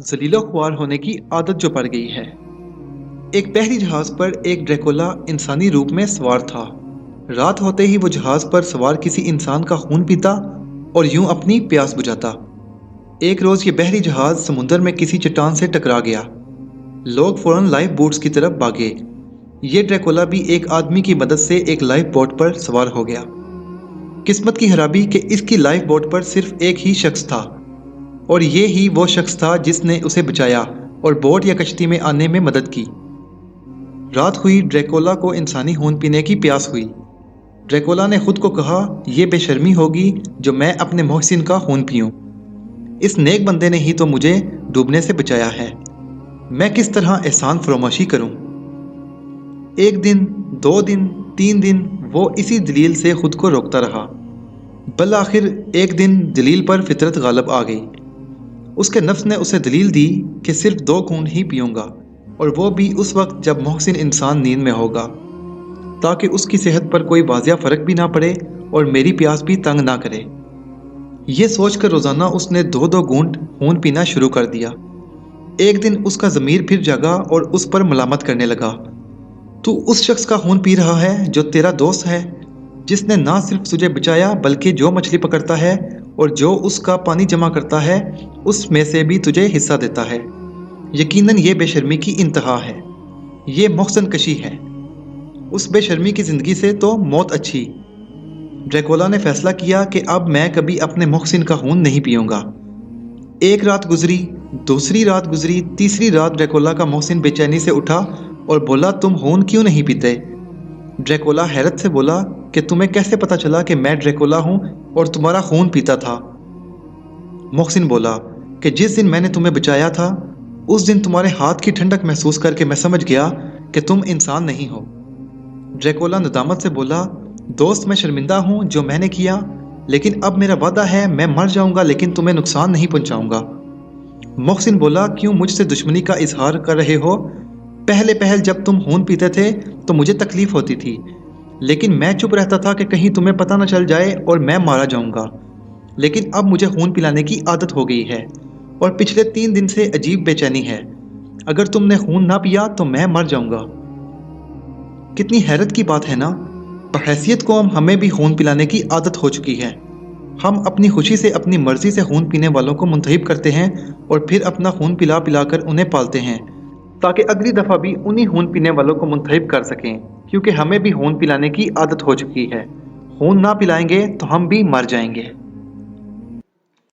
जलीलो ख्वार होने की आदत जो पड़ गई है। एक बहरी जहाज पर एक ड्रैकुला इंसानी रूप में सवार था। रात होते ही वो जहाज पर सवार किसी इंसान का खून पीता और यूं अपनी प्यास बुझाता। एक रोज ये बहरी जहाज समुद्र में किसी चट्टान से टकरा गया। लोग फौरन लाइफ बोट्स की तरफ भागे। ये ड्रैकुला भी एक आदमी की मदद से एक लाइफ बोट पर सवार हो गया। किस्मत की खराबी कि इसकी लाइफ बोट पर सिर्फ एक ही शख्स था और ये ही वो शख्स था जिसने उसे बचाया और बोट या कश्ती में आने में मदद की। रात हुई, ड्रैकुला को इंसानी खून पीने की प्यास हुई। ड्रैकुला ने खुद को कहा, यह बेशर्मी होगी जो मैं अपने मोहसिन का खून पीऊं। इस नेक बंदे ने ही तो मुझे डूबने से बचाया है। मैं किस तरह एहसान फरोमाशी करूं। एक दिन, 2 दिन, 3 दिन वो इसी दलील से खुद को रोकता रहा। बल आखिर एक दिन दलील पर फितरत गालब आ गई। उसके नफ्स ने उसे दलील दी कि सिर्फ 2 खून ही पीऊंगा, और वो भी उस वक्त जब मोहसिन इंसान नींद में होगा, ताकि उसकी सेहत पर कोई वाजिया फ़र्क भी ना पड़े और मेरी प्यास भी तंग ना करे। ये सोचकर रोज़ाना उसने 2-2 घूंट खून पीना शुरू कर दिया। एक दिन उसका ज़मीर फिर जागा और उस पर मलामत करने लगा। तू उस शख्स का खून पी रहा है जो तेरा दोस्त है, जिसने ना सिर्फ तुझे बचाया बल्कि जो मछली पकड़ता है और जो उसका पानी जमा करता है उसमें से भी तुझे हिस्सा देता है। यकीनन ये बेशर्मी की इंतहा है। ये मोहसन कशी है। उस बेशर्मी की ज़िंदगी से तो मौत अच्छी। ड्रैकुला ने फैसला किया कि अब मैं कभी अपने मोहसिन का खून नहीं पीऊंगा। एक रात गुजरी, दूसरी रात गुजरी, तीसरी रात ड्रैकुला का मोहसिन बेचैनी से उठा और बोला, तुम खून क्यों नहीं पीते? ड्रैकुला हैरत से बोला कि तुम्हें कैसे पता चला कि मैं ड्रैकुला हूं और तुम्हारा खून पीता था? मोहसिन बोला कि जिस दिन मैंने तुम्हें बचाया था उस दिन तुम्हारे हाथ की ठंडक महसूस करके मैं समझ गया कि तुम इंसान नहीं हो। ड्रैकुला नदामत से बोला, दोस्त मैं शर्मिंदा हूं जो मैंने किया, लेकिन अब मेरा वादा है मैं मर जाऊंगा लेकिन तुम्हें नुकसान नहीं पहुंचाऊंगा। मोहसिन बोला, क्यों मुझसे दुश्मनी का इजहार कर रहे हो? पहले पहल जब तुम खून पीते थे तो मुझे तकलीफ होती थी, लेकिन मैं चुप रहता था कि कहीं तुम्हें पता न चल जाए और मैं मारा जाऊंगा। लेकिन अब मुझे खून पिलाने की आदत हो गई है और पिछले 3 दिन से अजीब बेचैनी है। अगर तुमने खून ना पिया तो मैं मर जाऊंगा। कितनी हैरत की बात है ना। बहैसियत कौम हमें भी खून पिलाने की आदत हो चुकी है। हम अपनी खुशी से अपनी मर्जी से खून पीने वालों को मुंतहिब करते हैं और फिर अपना खून पिला पिलाकर उन्हें पालते हैं, ताकि अगली दफ़ा भी उन्हीं खून पीने वालों को मुंतहिब कर सकें, क्योंकि हमें भी खून पिलाने की आदत हो चुकी है। खून ना पिलाएंगे तो हम भी मर जाएंगे।